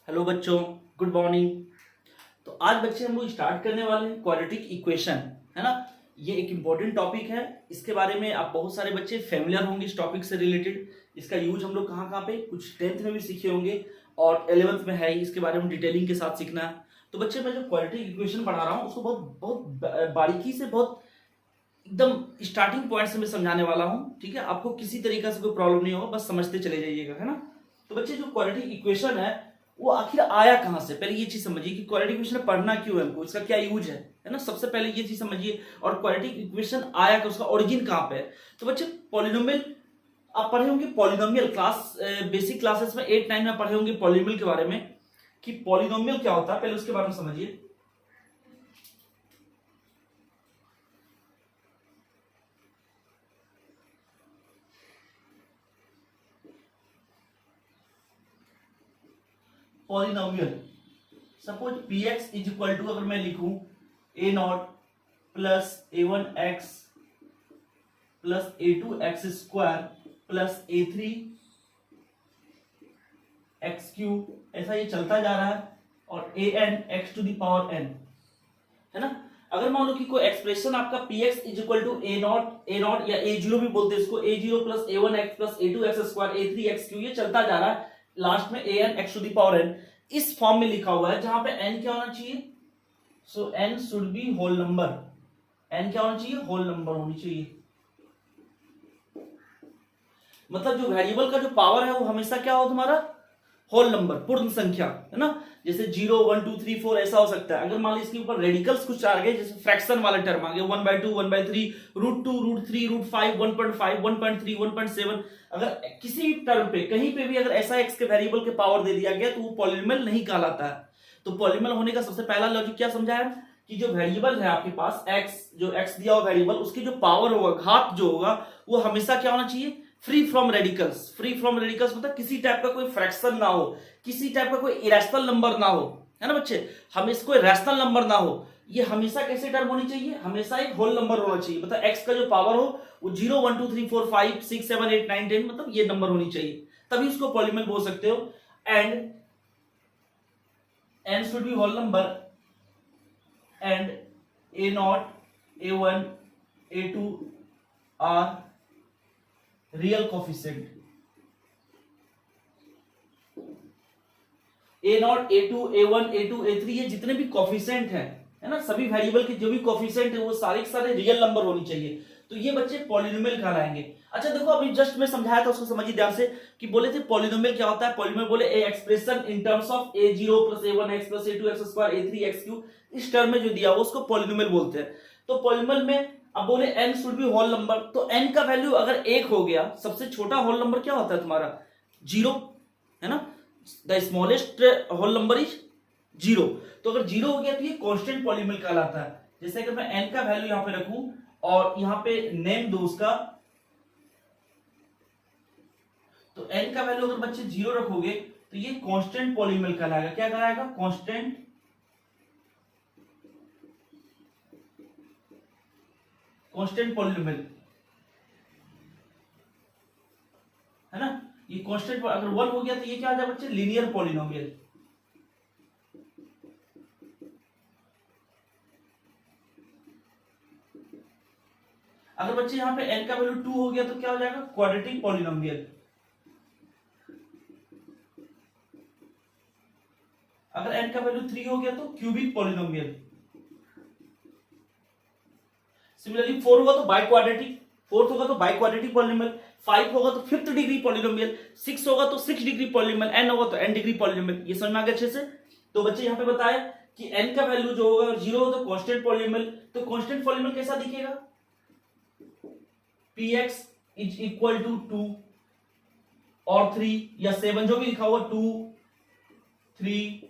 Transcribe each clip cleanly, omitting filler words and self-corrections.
Hello बच्चों, good morning. तो आज बच्चे हम लोग स्टार्ट करने वाले हैं क्वाड्रेटिक इक्वेशन, है ना। ये एक इम्पोर्टेंट टॉपिक है। इसके बारे में आप बहुत सारे बच्चे फेमिलियर होंगे इस टॉपिक से रिलेटेड। इसका यूज हम लोग कहाँ कहाँ पे, कुछ 10th में भी सीखे होंगे और 11th में है, इसके बारे में डिटेलिंग के साथ सीखना है। तो बच्चे मैं जो क्वाड्रेटिक इक्वेशन पढ़ा रहा हूँ उसको बहुत बहुत बारीकी से, बहुत एकदम स्टार्टिंग पॉइंट से मैं समझाने वाला हूँ। ठीक है, आपको किसी तरीके से कोई प्रॉब्लम नहीं होगा, बस समझते चले जाइएगा, है ना। तो बच्चे जो क्वाड्रेटिक इक्वेशन है वो आखिर आया कहां से, पहले ये चीज समझिए कि क्वाड्रेटिक इक्वेशन पढ़ना क्यों है हमको, इसका क्या यूज है ना। सबसे पहले ये चीज समझिए। और क्वाड्रेटिक इक्वेशन आया का, उसका ओरिजिन कहां पे है। तो बच्चे पॉलिनोमियल आप पढ़े होंगे, पॉलिनोमियल क्लास बेसिक क्लासेस में 8-9 में पढ़े होंगे पॉलिनोमियल के बारे में कि पॉलिनोमियल क्या होता है, पहले उसके बारे में समझिए। Polynomial suppose P X is equal to, अगर मैं लिखूं A nought plus A one x plus A two x square plus A three x cube, ऐसा ये चलता जा रहा है, और A N x to the power N, है ना। अगर मान लो कि कोई एक्सप्रेशन आपका P X is equal to A nought या ए जीरो भी बोलते हैं इसको, A zero plus A one x plus A two x square a three x cube, ये चलता जा रहा है, लास्ट में a N x to the power n इस फॉर्म में लिखा हुआ है, जहां पे एन क्या होना चाहिए। So n should be whole number. N क्या होना चाहिए, होल नंबर होनी चाहिए। मतलब जो वेरिएबल का जो पावर है वो हमेशा क्या हो तुम्हारा, होल नंबर, पूर्ण संख्या, है ना। जैसे 0 1 2 3 4 ऐसा हो सकता है। अगर मान लो इसके ऊपर रेडिकल्स कुछ आ गए, जैसे फ्रैक्शन वाले टर्म आ गए 1/2 1/3 √2 √3 √5 1.5 1.3 1.7, अगर किसी भी टर्म पे कहीं पे भी अगर ऐसा एक्स के वेरिएबल के पावर दे दिया गया तो वो पॉलिनोमियल नहीं कहलाता है। तो पॉलिनोमियल होने का सबसे पहला लॉजिक क्या समझाया कि जो वेरिएबल है आपके पास एक्स, जो एक्स दिया हुआ वेरिएबल, उसकी जो पावर होगा, घात जो होगा, वो हमेशा क्या होना चाहिए, free from radicals. Free from radicals मतलब किसी टाइप का कोई फ्रैक्शन ना हो, किसी टाइप का कोई इरेशनल नंबर ना हो, है ना बच्चे। हम इसको रैशनल नंबर ना हो, ये हमेशा कैसे टर्म होनी चाहिए, हमेशा एक होल नंबर होना चाहिए। मतलब एक्स का जो पावर हो वो 0 1 2 3 4 5 6 7 8 9 10, मतलब ये नंबर होनी चाहिए, तभी उसको पॉलिनोमियल बोल सकते हो। And n should be whole number and a naught a one a two are real coefficient. A naught a two a one a two a three, ये जितने भी कोफिशिएंट हैं, है ना, सभी वेरिएबल के जो भी कोफिशिएंट है वो सारे के सारे रियल नंबर होनी चाहिए। तो ये बच्चे पॉलिनोमियल कहलाएंगे। अच्छा देखो, अभी जस्ट मैं समझाया था, उसको समझिए ध्यान से कि बोले थे पॉलिनोमियल क्या होता है। पॉलिनोमियल बोले a expression in terms of a zero plus A one x plus A two x square a three x cube, इस टर्म में जो दिया वो उसको पॉलिनोमियल बोलते हैं। तो पॉलिनोमियल में अब बोले n should be whole number, तो एन का वैल्यू अगर 1 हो गया, सबसे छोटा होल नंबर क्या होता है तुम्हारा, 0, है ना। The smallest whole number is 0। तो अगर 0 हो गया तो ये कांस्टेंट पॉलिनोमियल कहलाता है। जैसे कि मैं n का वैल्यू यहां पे रखूं और यहां पे नेम दो उसका, तो n का वैल्यू अगर बच्चे 0 रखोगे तो ये कांस्टेंट पॉलिनोमियल कहलाएगा। क्या कहलाएगा, कांस्टेंट पॉलिनोमियल, है ना। ये कांस्टेंट अगर 1 हो गया तो ये क्या आ जाएगा बच्चे, लीनियर पॉलिनोमियल। अगर बच्चे यहां पे n का वैल्यू 2 हो गया तो क्या हो जाएगा, क्वाड्रेटिक पॉलिनोमियल। अगर n का वैल्यू 3 हो गया तो क्यूबिक पॉलिनोमियल। सिमिलरली 4 होगा तो बाई क्वाड्रेटिक, 4th होगा तो बाई क्वाड्रेटिक पॉलिनोमियल, 5 होगा तो 5th डिग्री पॉलिनोमियल, 6 होगा तो 6 डिग्री पॉलिनोमियल, n होगा तो n डिग्री पॉलिनोमियल। ये समझ में आ गया अच्छे से। तो बच्चे यहां पे बताया कि n का वैल्यू जो होगा 0 हो तो कांस्टेंट पॉलिनोमियल। तो कांस्टेंट पॉलिनोमियल कैसा दिखेगा, px इज इक्वल टू 2 और 3 या 7, जो भी लिखा हुआ, 2 3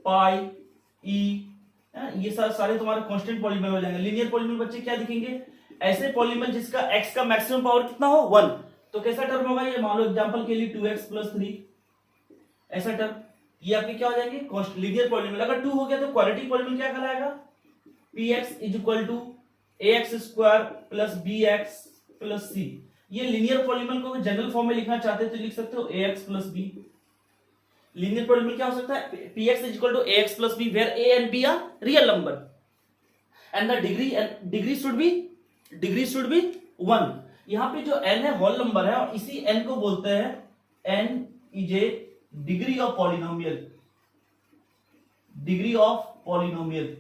पाई e, ये सारे तुम्हारे कांस्टेंट पॉलिनोमियल हो जाएंगे। लीनियर पॉलिनोमियल बच्चे क्या दिखेंगे, ऐसे पॉलिनोमियल जिसका x का मैक्सिमम पावर कितना हो, 1। तो कैसा टर्म होगा ये, मान लो एग्जांपल के लिए 2x प्लस 3, ऐसा टर्म, ये आपके क्या हो जाएंगे, लीनियर पॉलिनोमियल। अगर 2 हो गया तो क्वाड्रेटिक पॉलिनोमियल क्या कहलाएगा, px is equal to ax square plus bx plus c। ये लीनियर पॉलिनोमियल को जनरल फॉर्म में लिखना चाहते हो तो लिख सकते हो ax plus b। Linear polynomial क्या हो सकता है? px is equal to ax plus b where a and b are real number and the degree should be 1। यहां पे जो n है होल नंबर है और इसी n को बोलते हैं n is a degree of polynomial. Degree of polynomial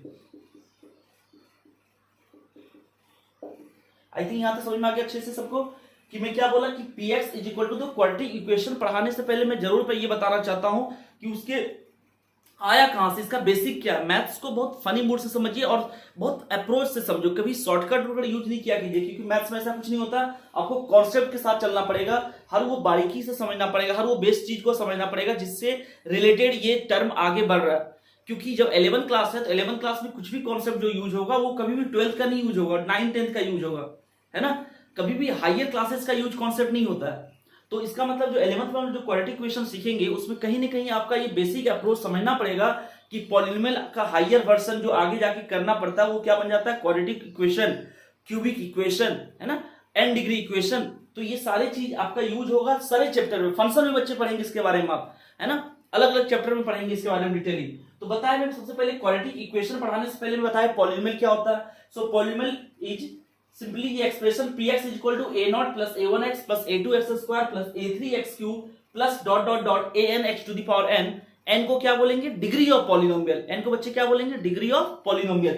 I think यहां तक समझ में आ गया अच्छे से सबको कि मैं क्या बोला कि px is equal to the quadratic equation. पढ़ाने से पहले मैं जरूर ये बताना चाहता हूं कि उसके आया कहां से, इसका बेसिक क्या है। मैथ्स को बहुत फनी मूड से समझिए और बहुत अप्रोच से समझो, कभी शॉर्टकट यूज नहीं किया कीजिए, क्योंकि मैथ्स में ऐसा कुछ नहीं होता। आपको कॉन्सेप्ट के साथ चलना पड़ेगा, हर वो बारीकी से समझना पड़ेगा, हर वो बेस चीज को समझना पड़ेगा जिससे रिलेटेड ये टर्म आगे बढ़ रहा है। क्योंकि जब 11th क्लास है तो 11th क्लास में कुछ भी कॉन्सेप्ट जो यूज होगा वो कभी भी 12th का नहीं यूज होगा, 9th 10th का यूज होगा, है ना। कभी भी हायर क्लासेस का यूज कॉन्सेप्ट नहीं होता है। तो इसका मतलब जो 11th में जो क्वाड्रेटिक इक्वेशन सीखेंगे उसमें कहीं ना कहीं आपका ये बेसिक अप्रोच समझना पड़ेगा कि पॉलिनोमियल का हायर वर्जन जो आगे जाके करना पड़ता है वो क्या बन जाता है? क्वाड्रेटिक इक्वेशन, क्यूबिक इक्वेशन, है ना, n डिग्री इक्वेशन। तो ये सारे चीज आपका यूज होगा सारे चैप्टर में। फंक्शन में बच्चे पढ़ेंगे इसके बारे में आप, है ना, अलग अलग चैप्टर में पढ़ेंगे इसके बारे में डिटेली। तो बताया मैंने सबसे पहले क्वाड्रेटिक इक्वेशन पढ़ाने से पहले बताया पॉलिनोमियल क्या होता है। सो पॉलिनोमियल इज सिंपली ये expression px is equal to a0 plus a1x plus a2x square plus a3x cube plus dot dot dot anx to the power n। n को क्या बोलेंगे? Degree of polynomial. n को बच्चे क्या बोलेंगे? Degree of polynomial.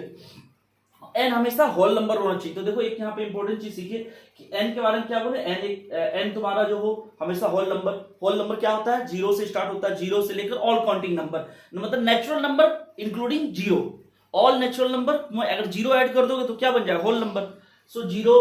n हमेशा whole number होना चाहिए। तो देखो एक यहाँ पे इंपॉर्टेंट चीज सीखिए कि n के बारे में क्या बोले। n तुम्हारा जो हो हमेशा होल नंबर क्या होता है? जीरो से स्टार्ट होता है, जीरो से लेकर ऑल काउंटिंग नंबर, मतलब natural number including zero. All natural number में अगर जीरो ऐड कर दोगे तो क्या बन जाएगा? Whole number. सो जीरो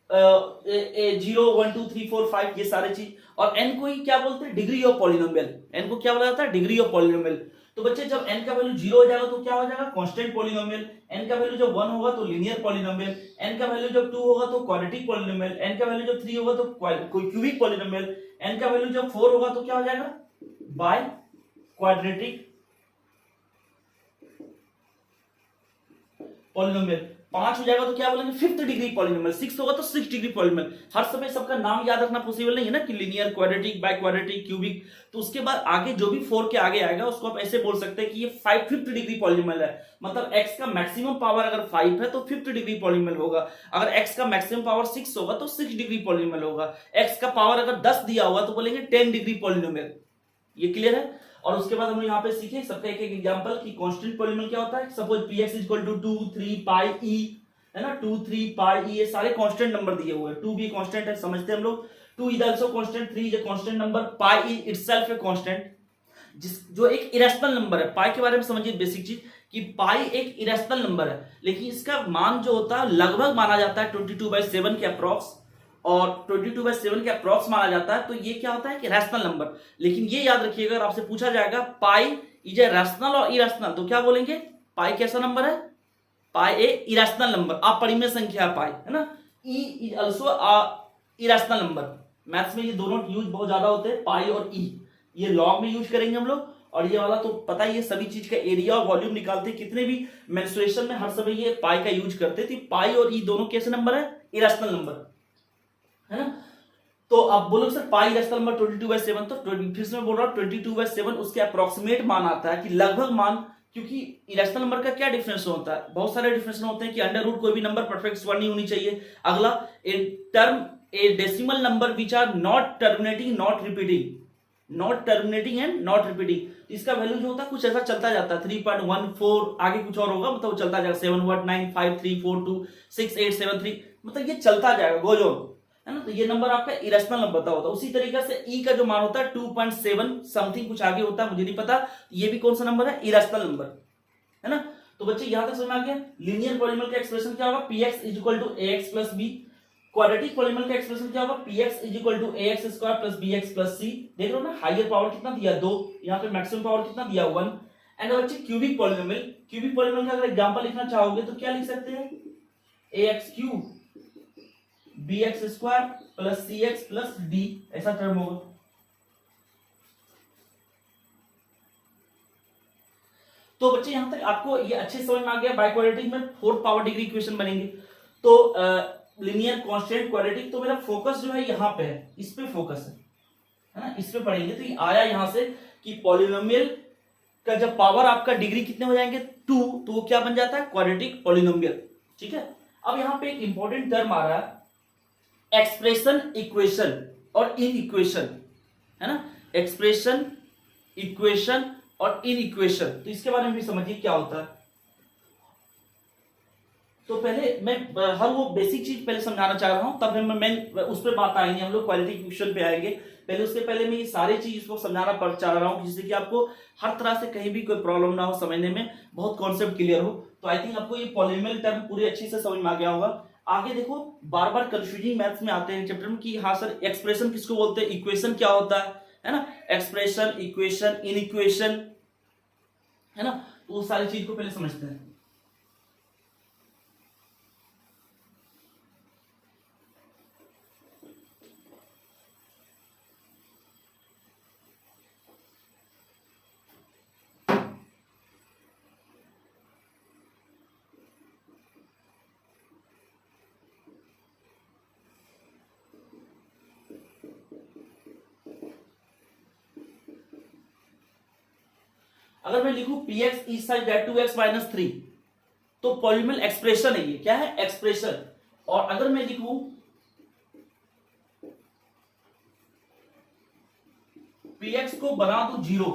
1 2 3 4 5 ये सारे चीज। और n को ही क्या बोलते हैं? Degree of polynomial. n को क्या बोला जाता है? Degree of polynomial. तो बच्चे जब n का वैल्यू 0 हो जाएगा तो क्या हो जाएगा? Constant polynomial. n का वैल्यू जब 1 होगा तो लीनियर पॉलिनोमियल। n का वैल्यू जब 2 होगा तो क्वाड्रेटिक पॉलिनोमियल। n का वैल्यू जब 3 होगा तो कोई क्यूबिक पॉलिनोमियल। n का वैल्यू जब 4 होगा तो क्या हो जाएगा? By quadratic polynomial. 5 हो जाएगा तो क्या बोलेंगे? Fifth degree polynomial. 6 होगा तो 6 डिग्री पॉलिनोमियल। हर समय सबका नाम याद रखना पॉसिबल नहीं है ना कि linear, quadratic, by quadratic, cubic. तो उसके बाद आगे जो भी 4 के आगे आएगा उसको आप ऐसे बोल सकते हैं कि ये 5th डिग्री पॉलिनोमियल है। मतलब x का मैक्सिमम पावर अगर 5 है तो 5th डिग्री पॉलिनोमियल होगा। अगर x का मैक्सिमम पावर 6 होगा तो 6 डिग्री पॉलिनोमियल होगा। x का पावर अगर 10 दिया हुआ तो बोलेंगे 10 डिग्री पॉलिनोमियल। ये क्लियर है। और उसके बाद हम लोग यहाँ पे सीखे सबका एक एक एग्जांपल कि कांस्टेंट पॉलिनोमियल क्या होता है। Suppose px equal to 2 3 pi e, है ना, 2 3 पाई e, ये सारे कांस्टेंट नंबर दिए हुए हैं। 2 भी कांस्टेंट है, समझते हैं हम लोग। 2 is also constant, 3 is a constant number, pi E itself a constant, जो एक इरेशनल नंबर है। पाई के बारे में समझिए बेसिक चीज कि पाई एक इरेशनल नंबर है, लेकिन इसका मान जो होता है लगभग माना जाता है 22/7 के अप्रॉक्स, और 22/7 के अप्रॉक्स माना जाता है। तो ये क्या होता है कि रैशनल नंबर। लेकिन ये याद रखिएगा, अगर आपसे पूछा जाएगा पाई इज ए रैशनल और इरेशनल, तो क्या बोलेंगे? पाई कैसा नंबर है? पाई ए इरेशनल नंबर, अपरिमेय संख्या पाई, है ना। E is also irrational number. Maths में ये दोनों यूज बहुत ज्यादा होते हैं, पाई और ई। ये लॉग में यूज करेंगे हम लोग, और ये वाला तो पता ही है, सभी चीज का एरिया और वॉल्यूम निकालते हैं। कितने भी मेंस्ट्रुएशन में हर समय ये पाई का यूज करते थे। पाई और ई दोनों कैसे नंबर है? इरेशनल नंबर, है ना। तो अब बोलो सर पाई इरेशनल नंबर 22/7, तो फिर से मैं बोल रहा हूं 22/7 उसके अप्रोक्सीमेट मान आता है कि लगभग मान। क्योंकि इरेशनल नंबर का क्या डिफरेंस होता है? बहुत सारे डिफरेंस होते हैं कि अंडर रूट कोई भी नंबर परफेक्ट स्क्वायर नहीं होनी चाहिए। अगला a term a decimal number which are not terminating not repeating, not terminating and not repeating. इसका वैल्यू जो होता है कुछ ऐसा चलता जाता है, 3.14 आगे कुछ और होगा, मतलब वो चलता जाएगा 7.95342 6873, मतलब ये चलता जाएगा गोज ऑन, है ना। तो ये नंबर आपका इरेशनल नंबर होता है। उसी तरीके से ई का जो मान होता है 2.7 समथिंग कुछ आगे होता है, मुझे नहीं पता। ये भी कौन सा नंबर है? इरेशनल नंबर, है ना। तो बच्चे यहां तक समझ में आ गया। लीनियर पॉलिनोमियल का एक्सप्रेशन क्या होगा? px is equal to ax plus b। Quadratic polynomial का एक्सप्रेशन क्या होगा? px is equal to ax square plus bx plus c। देख रहे हो ना, हायर पावर कितना दिया? 2। यहाँ पे मैक्सिमम पावर कितना दिया? 1। एंड बच्चे क्यूबिक पॉलिनोमियल का अगर एग्जांपल लिखना चाहोगे तो क्या लिख सकते हैं? ax cube bx square plus cx plus d, ऐसा टर्म होगा। तो बच्चे यहां तक आपको ये अच्छे समझ में आ गया। बाय क्वाड्रेटिक में 4 पावर डिग्री इक्वेशन बनेंगे। तो लीनियर, कांस्टेंट, क्वाड्रेटिक। तो मेरा फोकस जो है यहां पे है, इस पे फोकस है ना, इस पे पढ़ेंगे। तो ये आया यहां से कि पॉलिनोमियल का जब पावर आपका डिग्री कितने हो जाएंगे 2, तो वो क्या बन जाता है क्वाड्रेटिक पॉलिनोमियल। ठीक है, अब यहां पे एक इंपॉर्टेंट टर्म आ रहा है एक्सप्रेशन, इक्वेशन और इन इक्वेशन, है ना, एक्सप्रेशन, इक्वेशन और इन इक्वेशन। तो इसके बारे में भी समझिए क्या होता है। तो पहले मैं हर वो बेसिक चीज पहले समझाना चाह रहा हूं, तब मैं उस पर बात आएंगे, हम लोग क्वालिटी इक्वेशन पे आएंगे। पहले उसके पहले मैं ये सारी चीज को समझाना चाह रहा हूं, जिससे कि आपको हर तरह से कहीं भी कोई प्रॉब्लम ना हो, समझने में बहुत कॉन्सेप्ट क्लियर हो। तो आई थिंक आपको ये पॉलिनोमियल टर्म पूरी अच्छी से समझ में आ गया होगा। आगे देखो, बार बार कंफ्यूजिंग मैथ्स में आते हैं चैप्टर में कि हाँ सर एक्सप्रेशन किसको बोलते हैं, इक्वेशन क्या होता है ना, एक्सप्रेशन, इक्वेशन, इन इक्वेशन, है ना। तो उस सारी चीज को पहले समझते हैं। अगर मैं लिखूं px is such that 2x minus 3, तो पॉलिनोमियल एक्सप्रेशन है, ये क्या है एक्सप्रेशन। और अगर मैं लिखूं px को बना दू 0,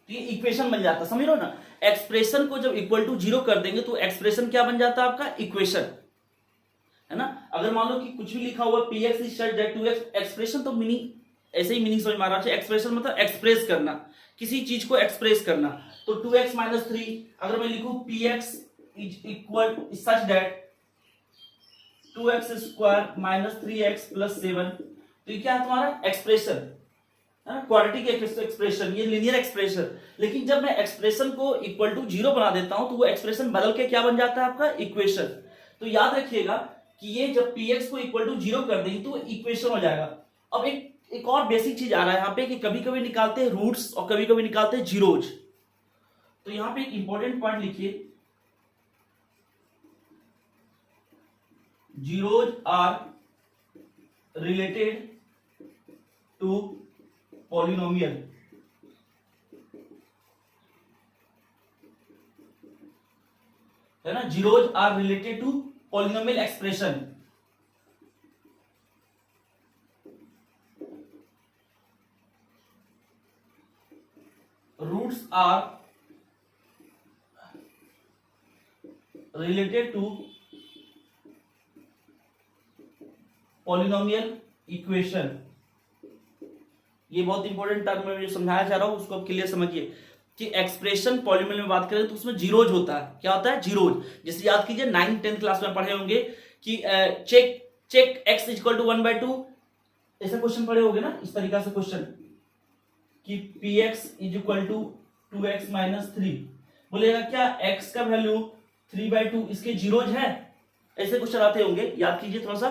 तो ये इक्वेशन बन जाता, समझ लो ना। एक्सप्रेशन को जब इक्वल टू 0 कर देंगे तो एक्सप्रेशन क्या बन जाता है आपका इक्वेशन, है ना। अगर मान लो कि कुछ भी लिखा हुआ px is such that 2x, expression तो मीनिंग ऐसे ही मीनिंग समझ में आ रहा है। एक्सप्रेशन मतलब एक्सप्रेस करना, किसी चीज को एक्सप्रेस करना। तो 2x माइनस 3 अगर मैं लिखूं px is equal such that 2x square minus 3x plus 7, तो ये क्या है तुम्हारा एक्सप्रेशन, है ना, क्वाड्रेटिक एक्सप्रेशन, ये लीनियर एक्सप्रेशन। लेकिन जब मैं एक्सप्रेशन को इक्वल टू 0 बना देता हूं तो वो एक्सप्रेशन बदल के क्या बन जाता है आपका इक्वेशन। तो याद रखिएगा कि ये जब px को इक्वल टू 0 कर देंगे तो इक्वेशन हो जाएगा। अब एक और बेसिक चीज आ रहा है यहाँ पे कि कभी कभी निकालते हैं रूट्स और कभी कभी निकालते हैं जीरोज। तो यहां पे एक इंपॉर्टेंट पॉइंट लिखिए, zeros are related to polynomial, है ना, zeros are related to polynomial expression. Roots are related to polynomial equation। ये बहुत इंपॉर्टेंट टर्म में समझाया जा रहा हूं, उसको आप क्लियर समझिए कि एक्सप्रेशन पॉलिनोमियल में बात करें तो उसमें जीरोज होता है। क्या होता है जीरोज, जैसे याद कीजिए 9th 10th क्लास में पढ़े होंगे कि चेक x इक्वल टू 1/2, ऐसा क्वेश्चन पढ़े होंगे ना, इस तरीका से क्वेश्चन कि px is equal to 2x minus 3, बोलेगा क्या x का वैल्यू 3/2 इसके जीरोज है, ऐसे क्वेश्चन आते होंगे। याद कीजिए थोड़ा सा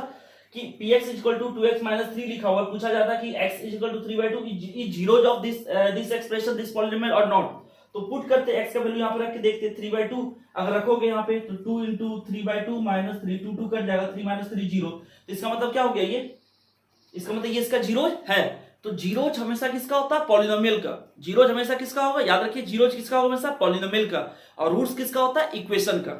कि px is equal to 2x minus 3 लिखा हुआ, पूछा जाता कि x is equal to 3/2 is zeros of this expression, this polynomial और नॉट। तो पुट करते x का वैल्यू यहाँ पे रख के देखते 3/2, अगर रखोगे यहाँ पे तो 2 इंटू 3/2 माइनस 3, 2 2 कट जाएगा, 3 माइनस 3 0। तो इसका मतलब क्या हो गया, ये इसका मतलब ये इसका जीरोज है। तो जीरोज हमेशा किसका होता है पॉलिनोमियल का, जीरोज हमेशा किसका होगा, याद रखिए जीरोज किसका होगा हमेशा पॉलिनोमियल का, और रूट्स किसका होता है इक्वेशन का।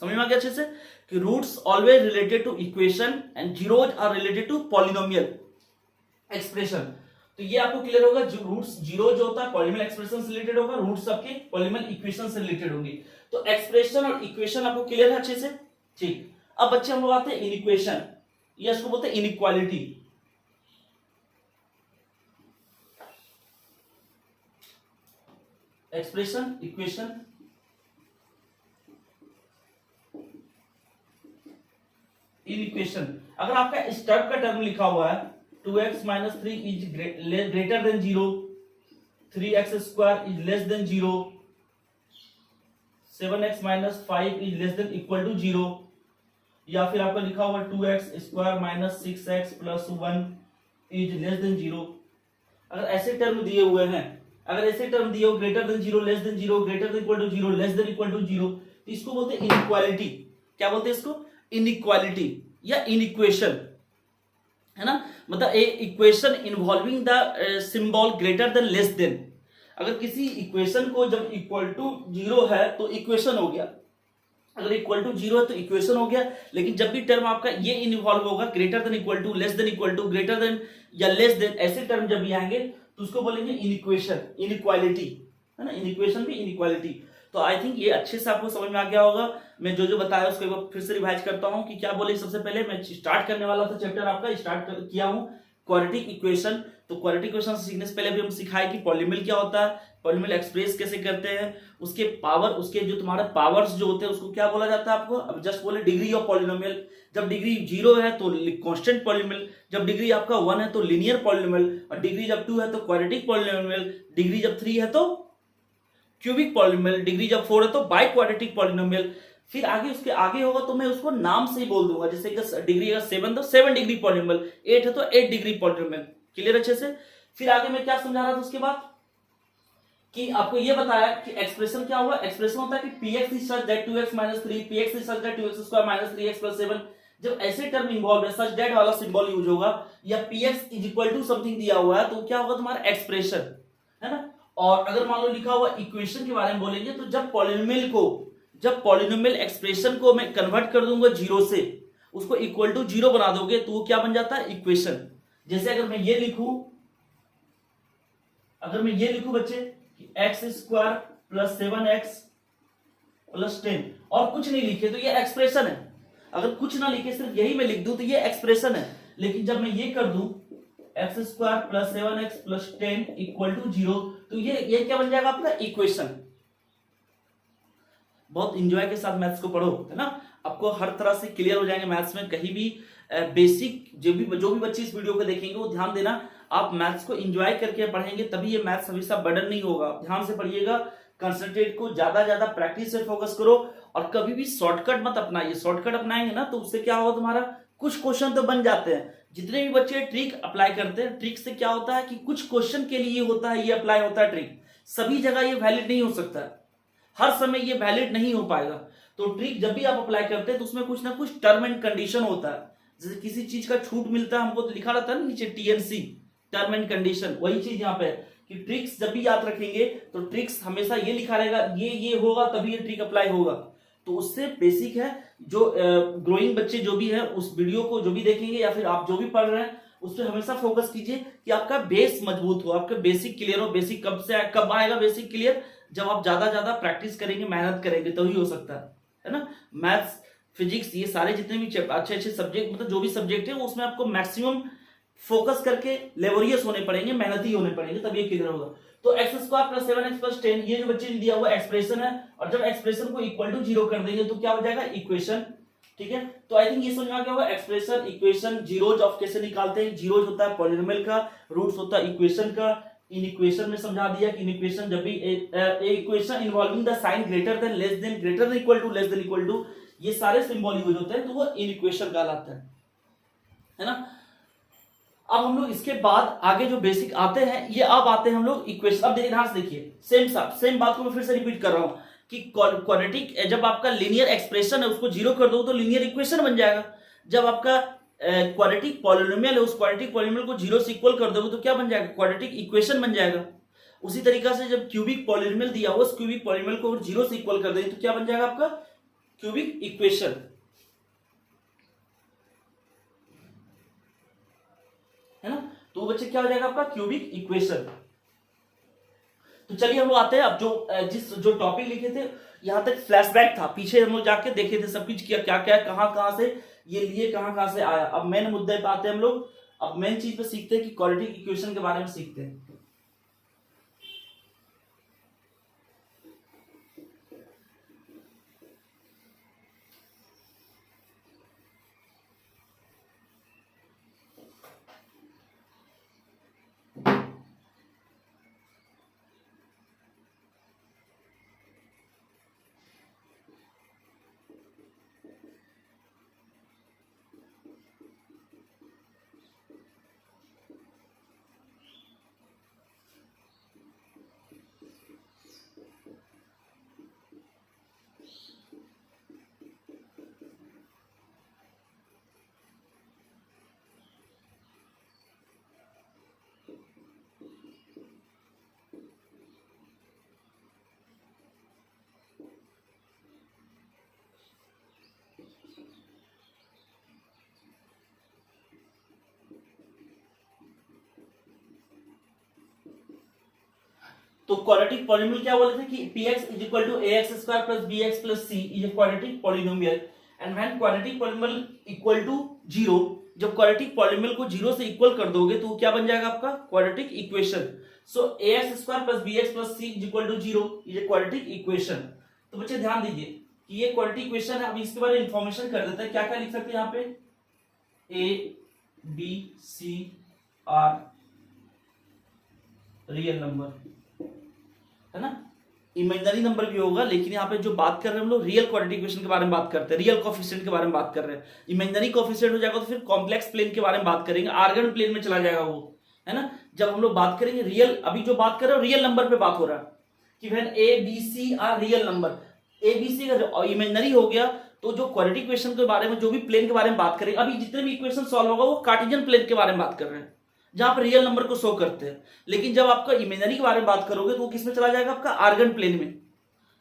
समझ में आ गया अच्छे से कि roots always related to equation and zeros are related to polynomial expression. तो ये आपको क्लियर होगा, जो रूट्स जीरो जो होता है पॉलिनोमियल एक्सप्रेशन से रिलेटेड होगा, रूट्स आपके पॉलिनोमियल इक्वेशन से रिलेटेड होंगे। तो एक्सप्रेशन और इक्वेशन आपको क्लियर है अच्छे से, ठीक। अब बच्चे हम लोग आते हैं इनइक्वेशन, ये इसको बोलते हैं इनइक्वालिटी। Expression, equation, inequation. अगर आपका इस टाइप का टर्म लिखा हुआ है 2x minus 3 is greater than 0, 3x square is less than 0, 7x minus 5 is less than equal to 0, या फिर आपका लिखा हुआ 2x square minus 6x plus 1 is less than 0। अगर ऐसे टर्म दिए हुए हैं, अगर ऐसे टर्म दिए हो greater than 0, less than 0, greater than equal to 0, less than equal to 0, तो इसको बोलते हैं इनइक्वालिटी। क्या बोलते हैं इसको, इनइक्वालिटी या इनइक्वेशन, है ना। मतलब a equation involving the symbol greater than less than, अगर किसी इक्वेशन को जब इक्वल टू जीरो है तो इक्वेशन हो गया, अगर इक्वल टू जीरो है तो इक्वेशन हो गया, लेकिन जब भी टर्म आपका ये इन्वॉल्व होगा greater than equal to, less than equal to, greater than या लेस देन, ऐसे टर्म जब भी आएंगे तो उसको बोलेंगे इनइक्वेशन, इनइक्वालिटी, है ना, इनइक्वेशन भी इनइक्वालिटी। तो आई थिंक ये अच्छे से आपको समझ में आ गया होगा। मैं जो जो बताया उसको एक बार फिर से रिवाइज करता हूं कि क्या बोले। सबसे पहले मैं स्टार्ट करने वाला था चैप्टर आपका, स्टार्ट किया हूं क्वाड्रेटिक इक्वेशन। तो क्वाड्रेटिक इक्वेशन सीखने से पहले भी हम सिखाए कि पॉलिनोमियल क्या होता है, पॉलिनोमियल एक्सप्रेस कैसे करते हैं, उसके पावर, उसके जो तुम्हारे पावर्स जो होते हैं उसको क्या बोला जाता है आपको। अब जस्ट बोले डिग्री ऑफ पॉलिनोमियल, जब डिग्री 0 है तो कांस्टेंट पॉलिनोमियल, जब डिग्री आपका 1 है तो लीनियर पॉलिनोमियल, और डिग्री जब 2 है तो क्वाड्रेटिक पॉलिनोमियल, डिग्री जब 3 है तो क्यूबिक पॉलिनोमियल, डिग्री जब 4 है तो बाई क्वाड्रेटिक पॉलिनोमियल। फिर आगे उसके आगे होगा तो मैं उसको नाम से ही बोल दूंगा, जैसे कि डिग्री अगर 7 तो 7 डिग्री पॉलिनोमियल, 8 है तो 8 डिग्री पॉलिनोमियल। क्लियर अच्छे से। फिर आगे मैं क्या समझा रहा था उसके बाद कि आपको ये बताया कि एक्सप्रेशन क्या हुआ, एक्सप्रेशन होता है कि px is such that 2x minus 3, px is such that 2x square minus 3x plus 7, जब ऐसे टर्म इन्वॉल्व है सच दैट वाला सिंबल यूज होगा, या px is equal to something दिया हुआ है तो क्या होगा तुम्हारा एक्सप्रेशन, है ना। और अगर मान लो लिखा हुआ इक्वेशन के बारे में बोलेंगे तो जब पॉलिनोमियल एक्सप्रेशन को मैं कन्वर्ट कर दूंगा जीरो से, उसको इक्वल टू जीरो बना दोगे तो वो क्या बन जाता है इक्वेशन। जैसे अगर मैं ये लिखूं बच्चे कि x square plus 7x plus 10 और कुछ नहीं लिखे तो ये एक्सप्रेशन है। अगर कुछ ना लिखे सिर्फ यही मैं लिख दूं तो ये एक्सप्रेशन है। लेकिन जब मैं ये कर दूं x square plus 7x plus 10 equal to 0 तो ये क्या बन जाएगा आपका इक्वेशन। बहुत इंजॉय के साथ मैथ्स को पढ़ो, है ना, आपको हर तरह से क्लियर हो जाएंगे मैथ्स में। कहीं भी बेसिक जो भी बच्चे इस वीडियो को देखेंगे वो ध्यान देना, आप मैथ्स को एंजॉय करके पढ़ेंगे तभी ये मैथ्स हमेशा बर्डन नहीं होगा। ध्यान से पढ़िएगा, कंसंट्रेट को ज्यादा प्रैक्टिस से फोकस करो, और कभी भी शॉर्टकट मत अपनाइए। शॉर्टकट अपनाएंगे ना तो उससे क्या होगा, तुम्हारा कुछ क्वेश्चन तो बन जाते हैं। जितने भी बच्चे ट्रिक अप्लाई करते हैं, ट्रिक से क्या होता है कि कुछ क्वेश्चन के लिए होता है, ये अप्लाई होता है ट्रिक, सभी जगह ये वैलिड नहीं हो सकता, हर समय ये वैलिड नहीं हो पाएगा। तो ट्रिक जब भी आप अप्लाई करते हैं तो उसमें कुछ ना कुछ टर्म एंड कंडीशन होता है। जैसे किसी चीज का छूट मिलता है हमको तो लिखा रहता है ना नीचे TNC, टर्म एंड कंडीशन, वही चीज यहाँ पे है कि ट्रिक्स जब भी याद रखेंगे तो ट्रिक्स हमेशा ये लिखा रहेगा, ये होगा तभी ये ट्रिक अप्लाई होगा। तो उससे बेसिक है, जो ग्रोइंग बच्चे जो भी है उस वीडियो को जो भी देखेंगे या फिर आप जो भी पढ़ रहे हैं उस पर हमेशा फोकस कीजिए कि आपका बेस मजबूत हो, आपका बेसिक क्लियर हो। बेसिक कब आएगा बेसिक क्लियर, जब आप ज्यादा प्रैक्टिस करेंगे, मेहनत करेंगे तभी हो सकता है ना। मैथ्स, फिजिक्स, ये सारे जितने भी अच्छे सब्जेक्ट, मतलब जो भी सब्जेक्ट है उसमें आपको मैक्सिमम फोकस करके लेबोरियस होने पड़ेंगे, मेहनती होने पड़ेंगे, तब ये क्लियर होगा। तो x square plus 7x plus 10 ये जो बच्चे ने दिया हुआ एक्सप्रेशन है, और जब एक्सप्रेशन को इक्वल टू 0 कर देंगे तो क्या हो जाएगा इक्वेशन। ठीक है, तो आई थिंक ये समझ में आ गया होगा एक्सप्रेशन, इक्वेशन, जीरोज ऑफ कैसे निकालते हैं। जीरोज होता है पॉलिनोमियल का, रूट्स होता है इक्वेशन का। इन इक्वेशन में समझा दिया कि इन इक्वेशन जब भी equation involving the sign greater than, less than, greater than equal to, less than equal to, ये सारे सिंबल यूज होते हैं तो वो इन इक्वेशन कहलाता है ना। अब हम लोग इसके बाद आगे जो बेसिक आते हैं, ये अब आते हैं हम लोग इक्वेशन। अब ध्यान से देखिए, सेम बात को मैं फिर से रिपीट कर रहा हूं कि क्वाड्रेटिक जब आपका लीनियर एक्सप्रेशन है उसको 0 कर दो तो लीनियर इक्वेशन बन जाएगा। जब आपका क्वाड्रेटिक पॉलिनोमियल है उस क्वाड्रेटिक पॉलिनोमियल को 0 से इक्वल कर दोगे तो क्या बन जाएगा, क्वाड्रेटिक इक्वेशन बन जाएगा। उसी तरीका से जब क्यूबिक पॉलिनोमियल दिया हुआ उस क्यूबिक पॉलिनोमियल को 0 से इक्वल कर देंगे तो क्या बन जाएगा आपका क्यूबिक इक्वेशन, है ना। तो बच्चे क्या हो जाएगा आपका क्यूबिक इक्वेशन। तो चलिए हम लोग आते हैं अब जो टॉपिक लिखे थे, यहां तक फ्लैशबैक था, पीछे हम लोग जाके देखे थे सब कुछ किया, क्या क्या कहां से ये लिए, कहां से आया। अब मेन मुद्दे पे आते हैं हम लोग, अब मेन चीज पे सीखते हैं कि क्वाड्रेटिक इक्वेशन के बारे में सीखते हैं। तो क्वाड्रेटिक पॉलिनोमियल क्या बोले थे कि px is equal to ax square plus bx plus c is a quadratic polynomial and when quadratic polynomial equal to 0, जब क्वाड्रेटिक पॉलिनोमियल को 0 से इक्वल कर दोगे तो क्या बन जाएगा आपका quadratic equation. So ax square plus bx plus c is equal to 0 is a quadratic equation. तो बच्चे ध्यान दीजिए कि ये क्वाड्रेटिक इक्वेशन है। अब इसके बारे में इंफॉर्मेशन कर देते हैं, क्या क्या लिख सकते हैं यहाँ पे, a b c are real number है ना, इमेजिनरी नंबर भी होगा, लेकिन यहाँ पे जो बात कर रहे हैं हम लोग रियल क्वाड्रेटिक इक्वेशन के बारे में बात करते हैं, रियल कोफिशिएंट के बारे में बात कर रहे हैं। इमेजिनरी कोफिशिएंट हो जाएगा तो फिर कॉम्प्लेक्स प्लेन के बारे में बात करेंगे, आर्गन प्लेन में चला जाएगा वो, है ना। जब हम लोग बात करेंगे रियल, अभी जो बात कर रहे हो रियल नंबर पे बात हो रहा है कि when A B C are real number, A B C का इमेजिनरी हो गया तो जो क्वाड्रेटिक इक्वेशन के बारे में, जो भी प्लेन के बारे में बात करेंगे, अभी जितने भी इक्वेशन सॉल्व होगा वो कार्टेशियन प्लेन के बारे में बात कर रहे हैं जहां पर रियल नंबर को शो करते हैं। लेकिन जब आपका इमेजिनरी के बारे में बात करोगे तो वो किस में चला जाएगा, आपका आर्गन प्लेन में,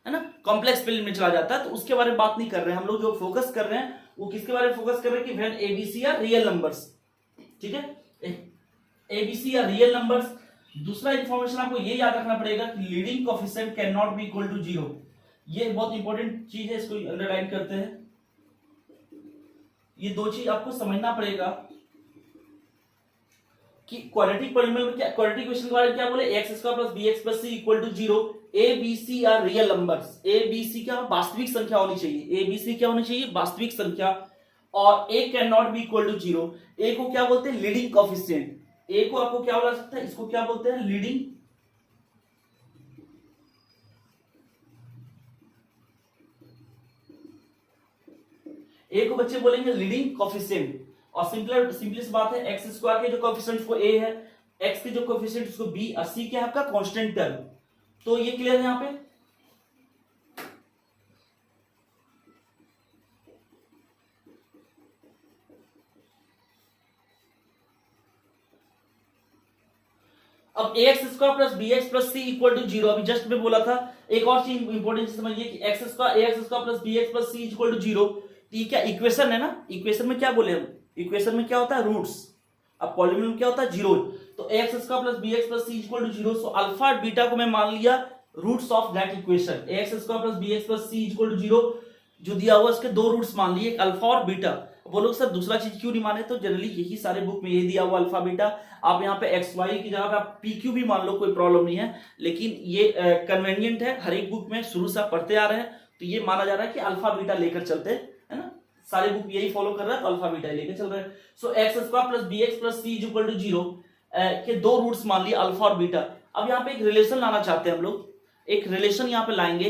है ना, कॉम्प्लेक्स प्लेन में चला जाता है। तो उसके बारे में बात नहीं कर रहे हैं हम लोग, जो फोकस कर रहे हैं वो किसके बारे में फोकस कर रहे हैं कि when A B C are real numbers, ठीक है, एबीसी आर रियल नंबर्स। दूसरा इंफॉर्मेशन आपको ये याद रखना पड़ेगा कि leading coefficient can not be equal to 0, ये बहुत इंपॉर्टेंट चीज है, इसको अंडरलाइन करते हैं। ये दो चीज आपको समझना पड़ेगा कि क्वाड्रेटिक पॉलिनोमियल में क्या, क्वाड्रेटिक इक्वेशन के बारे में क्या बोले, x square plus bx plus c equal to 0, a b c are real numbers, a b c क्या वास्तविक संख्या होनी चाहिए, a b c क्या होनी चाहिए वास्तविक संख्या, और a can not be equal to 0, a को क्या बोलते हैं लीडिंग कोएफिशिएंट, a को आपको क्या बोला सकता है, इसको क्या बोलते हैं लीडिंग, a को बच्चे बोलेंगे लीडिंग कोएफिशिएंट। और सिंपलेस्ट बात है, एक्स स्क्वायर के जो कोएफिशिएंट को a है, x के जो कोएफिशिएंट उसको b, और c क्या है आपका कांस्टेंट टर्म। तो ये क्लियर है यहाँ पे। अब ax square plus bx plus c equal to 0, अभी जस्ट में बोला था। एक और चीज इंपॉर्टेंट समझिए कि x square ax square plus bx plus c equal to 0, तो ये क्या इक्वेशन है ना, इक्वेशन में क्या बोले हम, इक्वेशन में क्या होता है रूट्स, अब पॉलिनोमियल में क्या होता है जीरो। तो ax square plus bx plus c equal to 0, so alpha और बीटा को मैं मान लिया roots of that equation, ax square plus bx plus c equal to 0 जो दिया हुआ उसके दो रूट्स मान लिए, एक अल्फा और बीटा। बोलो सर दूसरा चीज क्यों नहीं माने, तो जनरली यही सारे बुक में ये दिया हुआ अल्फा बीटा, आप यहाँ पे एक्स वाई की जगह पे आप पी क्यू भी मान लो, कोई प्रॉब्लम नहीं है, लेकिन ये कन्वेनियंट है, हर एक बुक में शुरू से आप पढ़ते आ रहे हैं तो ये माना जा रहा है कि अल्फा बीटा लेकर चलते हैं, है ना, सारे बुक यही फॉलो कर रहा है तो अल्फा बीटा लेकर चल रहे हैं। So x square plus b x plus c equal to 0 के दो रूट्स मान लिए अल्फा और बीटा। अब यहाँ पे एक रिलेशन लाना चाहते हैं हम लोग, एक रिलेशन यहाँ पे लाएंगे,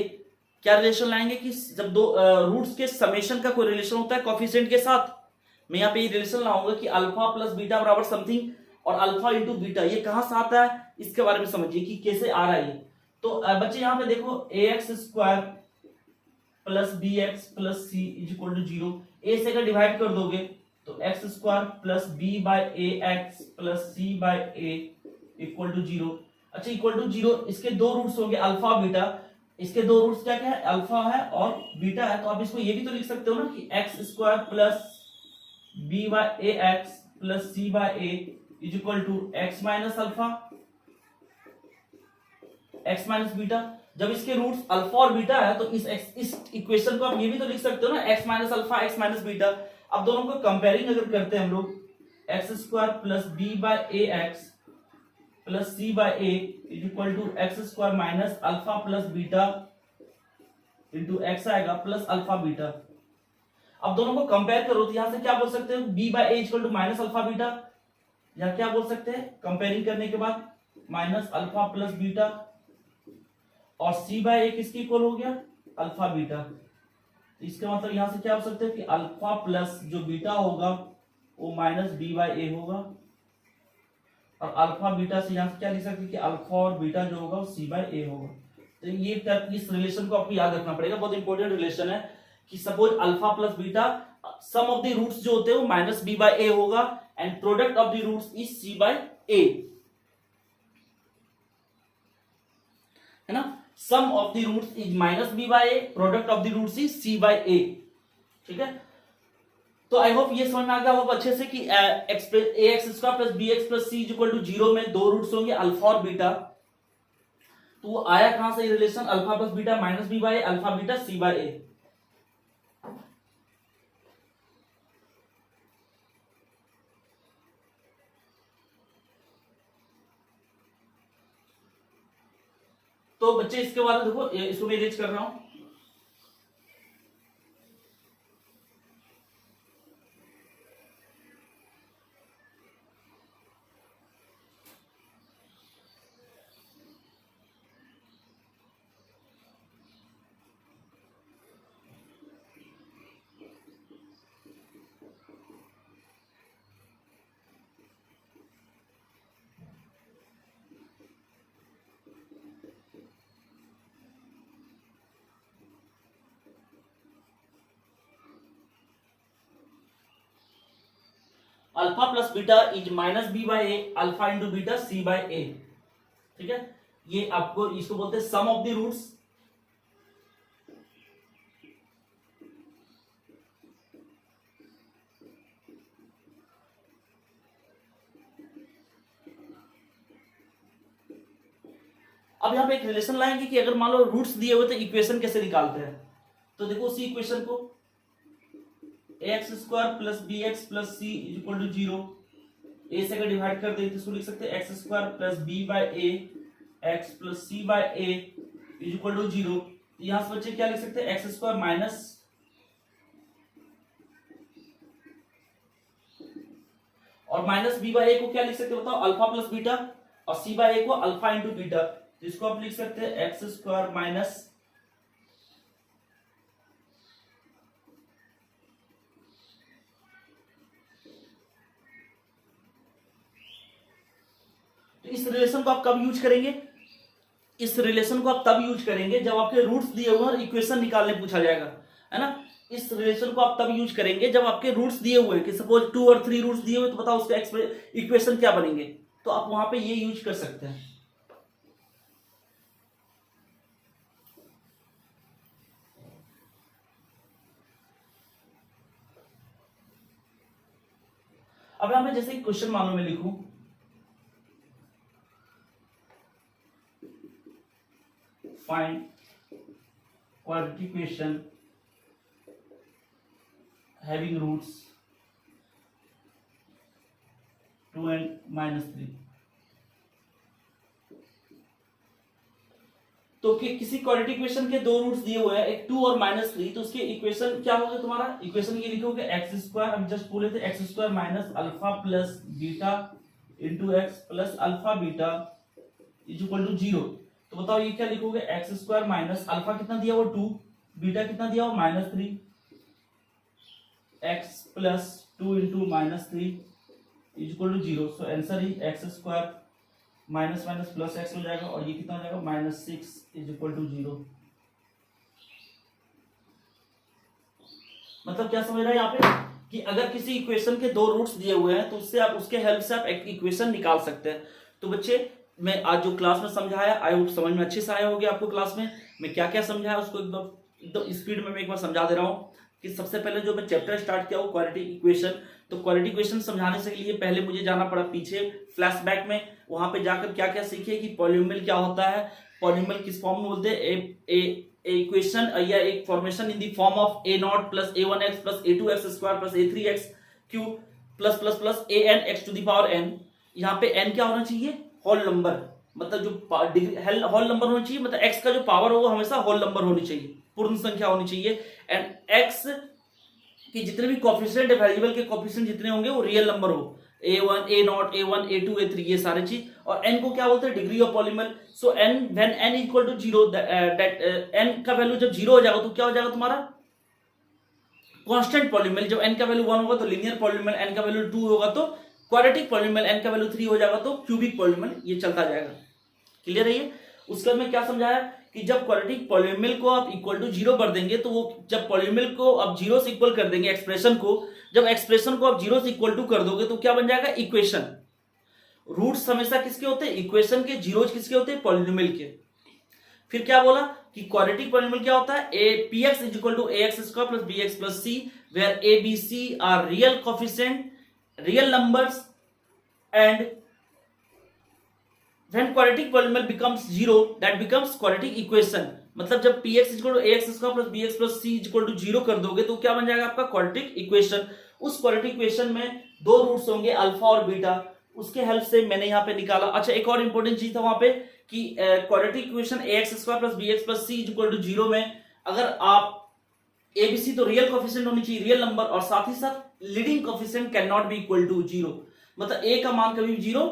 क्या रिलेशन लाएंगे कि जब दो रूट्स के समेशन का कोई रिलेशन होता है कोएफिशिएंट के साथ, मैं यहाँ पे ये रिलेशन लाऊंगा कि अल्फा प्लस बीटा बराबर समथिंग, और अल्फा इंटू बीटा ये कहां से आता है इसके बारे में समझिए कि कैसे आ रहा है ये। तो बच्चे यहाँ पे देखो ax square plus bx plus c is equal to 0, a से अगर डिवाइड कर दोगे तो x square plus b by ax plus c by a equal to 0। अच्छा इक्वल टू 0, इसके दो रूट्स होंगे अल्फा बीटा, इसके दो रूट्स क्या क्या है अल्फा है और बीटा है, तो आप इसको ये भी तो लिख सकते हो ना कि x square plus b by ax plus c by a is equal to x minus alpha x minus beta. जब इसके रूट्स अल्फा और बीटा है तो इस इक्वेशन को आप ये भी तो लिख सकते हो ना x minus alpha x minus beta. अब दोनों को कंपेयरिंग अगर करते हैं हम लोग, x square plus b by ax plus c by a is equal to x square minus alpha plus beta into x आएगा प्लस अल्फा बीटा। अब दोनों को कंपेयर करो तो यहां से क्या बोल सकते हैं b by a equal to minus alpha beta, यहां क्या बोल सकते हैं कंपेयरिंग करने के बाद माइनस अल्फा प्लस बीटा, और c बाय a किसकी इक्वल हो गया अल्फा बीटा। तो इसका मतलब यहां से क्या हो सकता है कि अल्फा प्लस जो बीटा होगा वो माइनस b बाय a होगा, और अल्फा बीटा से यहां से क्या लिख सकते हैं कि अल्फा और बीटा जो होगा वो c बाय a होगा। तो ये इस रिलेशन को आपको याद रखना पड़ेगा, बहुत इंपॉर्टेंट रिलेशन है कि suppose alpha plus beta sum of the roots जो होते हैं वो माइनस b बाय a होगा and product of the roots is c by a, है ना, sum of the roots is minus b by a, product of the roots is c by a, ठीक है। तो आई होप ये समझ में आ गया होगा अच्छे से कि ax square plus bx plus c equal to 0 में दो रूट्स होंगे अल्फा और बीटा। तो आया कहां से relation, alpha plus beta minus b by alpha beta c by a. तो बच्चे इसके बाद देखो इसको मैं इरेज कर रहा हूं। Alpha plus beta is minus b by a alpha into beta c by a. ठीक है, ये आपको इसको बोलते हैं सम ऑफ द रूट्स। अब यहां पे एक रिलेशन लाएंगे कि अगर मान लो रूट्स दिए हुए तो इक्वेशन कैसे निकालते हैं। तो देखो उसी इक्वेशन को x square plus b x plus c is equal to 0, a से अगर डिवाइड कर दें तो इसको लिख सकते हैं x square plus b by a x plus c by a is equal to 0। यहां से बच्चे क्या लिख सकते हैं, एक्स स्क्वायर माइनस और माइनस बी बाय ए को क्या लिख सकते हैं बताओ, अल्फा प्लस बीटा, और सी बाय ए को अल्फा इंटू बीटा। तो इसको आप लिख सकते हैं एक्स स्क्वायर माइनस इस रिलेशन को आप कब यूज करेंगे, इस रिलेशन को आप तब यूज करेंगे जब आपके रूट्स दिए हुए और इक्वेशन निकालने पूछा जाएगा, है ना। इस रिलेशन को आप तब यूज करेंगे जब आपके रूट्स दिए हुए हैं कि सपोज 2 और 3 रूट्स दिए हुए, तो बताओ उसका इक्वेशन क्या बनेंगे। तो आप वहां पे ये यूज कर सकते हैं। अब यहां पे जैसे क्वेश्चन मानो मैं लिखूं find quadratic equation having roots 2 and minus 3। तो कि किसी क्वाड्रेटिक इक्वेशन के दो रूट्स दिए हुए हैं, एक 2 और -3, तो उसके इक्वेशन क्या होगा तुम्हारा, इक्वेशन ये लिखोगे एक्स स्क्वायर, हम जस्ट बोले थे x square minus alpha plus beta into x plus alpha beta is equal to 0। तो बताओ ये क्या लिखोगे, एक्स स्क्वायर माइनस अल्फा कितना दिया हुआ 2, बीटा कितना दिया हुआ -3, x plus 2 into -3 is equal to 0। So answer is x square minus minus plus x हो जाएगा, और ये कितना हो जाएगा -6 इज इक्वल टू 0। मतलब क्या समझ रहे हैं यहाँ पे कि अगर किसी इक्वेशन के दो रूट्स दिए हुए हैं तो उससे आप उसके हेल्प से आप एक इक्वेशन निकाल सकते हैं। तो बच्चे मैं आज जो क्लास में समझाया आई होप समझ में अच्छे से आया होगा आपको। क्लास में मैं क्या क्या समझाया उसको एकदम स्पीड में मैं एक बार समझा दे रहा हूँ कि सबसे पहले जो मैं चैप्टर स्टार्ट किया वो क्वाड्रेटिक इक्वेशन। तो क्वाड्रेटिक इक्वेशन समझाने से लिए पहले मुझे जाना पड़ा पीछे फ्लैशबैक में, वहां पे जाकर क्या क्या सीखे कि पॉलिनोमियल क्या होता है, पॉलिनोमियल किस फॉर्म में बोलते हैं, इक्वेशन या एक formation in the form of a0 plus a1x plus a2x square plus a3x cube plus plus plus an x to the power n। यहाँ पे n क्या होना चाहिए, होल नंबर, मतलब जो होल नंबर होना चाहिए, मतलब x का जो पावर हो वो हमेशा होल नंबर होनी चाहिए, पूर्ण संख्या होनी चाहिए। एंड x की जितने भी कोफिशिएंट वेरिएबल के कोफिशिएंट जितने होंगे वो रियल नंबर हो, a1 a0 a1 a2 a3 ये सारे चीज। और n को क्या बोलते हैं, degree of polynomial. So n when n equal to 0 that n का वैल्यू जब 0 हो जाएगा तो क्या हो जाएगा तुम्हारा कांस्टेंट पॉलीनोमियल। जब n का वैल्यू 1 होगा तो लीनियर पॉलीनोमियल, n का वैल्यू 2 होगा तो क्वाड्रेटिक पॉलीनोमियल, n का वैल्यू 3 हो जाएगा तो क्यूबिक पॉलीनोमियल, ये चलता जाएगा। क्लियर है ये। उसके बाद में क्या समझाया कि जब क्वाड्रेटिक पॉलीनोमियल को आप इक्वल टू 0 कर देंगे तो वो जब पॉलीनोमियल को आप 0 से इक्वल कर देंगे एक्सप्रेशन को, जब एक्सप्रेशन को आप 0 से इक्वल टू कर दोगे तो क्या बन जाएगा इक्वेशन। रूट्स हमेशा किसके होते हैं, इक्वेशन के, जीरोज किसके होते हैं, पॉलीनोमियल के। फिर क्या बोला कि क्वाड्रेटिक पॉलीनोमियल क्या होता है, px is equal to ax square plus bx plus c where a b c are real coefficient, real numbers and When quadratic polynomial becomes zero, that becomes quadratic equation. मतलब जब px equal to ax square plus bx plus c equal to 0 कर दोगे तो क्या बन जाएगा आपका quadratic equation. उस क्वाड्रेटिक इक्वेशन में दो रूट्स होंगे अल्फा और बीटा, उसके हेल्प से मैंने यहाँ पे निकाला। अच्छा एक और इंपॉर्टेंट चीज था वहां पे कि quadratic equation ax square plus bx plus c equal to 0 में अगर आप एबीसी तो रियल कोफिशिएंट होनी चाहिए, रियल नंबर, और साथ ही साथ leading coefficient can not be equal to 0, मतलब ए का मान कभी 0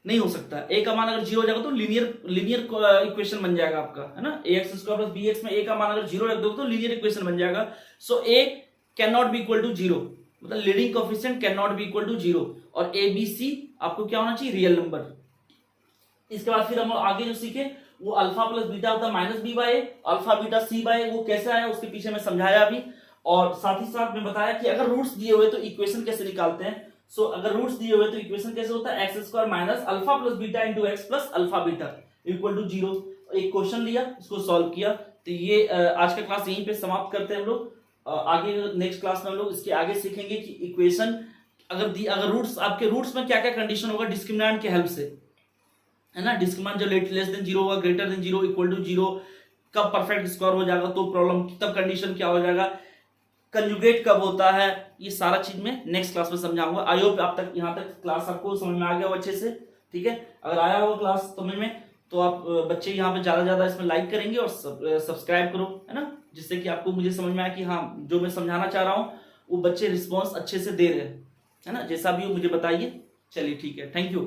नहीं हो सकता। ए का मान अगर 0 हो जाएगा तो लीनियर इक्वेशन बन जाएगा आपका, है ना। ax स्क्वायर प्लस bx में ए का मान अगर 0 रख दोगे तो लीनियर इक्वेशन बन जाएगा। So a can not be equal to 0, मतलब leading coefficient can not be equal to 0, और एबीसी आपको क्या होना चाहिए, रियल नंबर। इसके बाद फिर हम आगे जो सीखे वो अल्फा प्लस बीटा होता है minus b by a, alpha beta c by ए, वो कैसे आया उसके पीछे मैं समझाया अभी, और साथ ही साथ मैं बताया कि अगर रूट्स दिए हुए तो इक्वेशन कैसे निकालते हैं। सो अगर रूट्स दिए हुए तो इक्वेशन कैसे होता है, x square minus alpha plus beta into x plus alpha beta equal to 0। एक क्वेश्चन लिया, उसको सॉल्व किया। तो ये आज का क्लास यहीं पे समाप्त करते हैं हम लोग। आगे नेक्स्ट क्लास में हम लोग इसके आगे सीखेंगे कि इक्वेशन अगर रूट्स, आपके रूट्स में क्या क्या कंडीशन होगा डिस्क्रिमिनेंट के हेल्प से, है ना। डिस्क्रिमिनेंट जब लेस देन 0 होगा, ग्रेटर देन 0, इक्वल टू 0, कब परफेक्ट स्क्वायर हो जाएगा तो प्रॉब्लम, तब कंडीशन क्या हो जाएगा, कंजुगेट कब होता है, ये सारा चीज मैं नेक्स्ट क्लास में समझाऊंगा। आई होप आप तक यहाँ तक क्लास आपको समझ में आ गया हो अच्छे से, ठीक है। अगर आया हो क्लास समझ में तो आप बच्चे यहाँ पे ज्यादा इसमें लाइक करेंगे और सब्सक्राइब करो, है ना, जिससे कि आपको मुझे समझ में आए कि हाँ जो मैं समझाना चाह रहा हूँ वो बच्चे रिस्पॉन्स अच्छे से दे रहे हैं, है ना। जैसा भी हो मुझे बताइए। चलिए ठीक है, थैंक यू।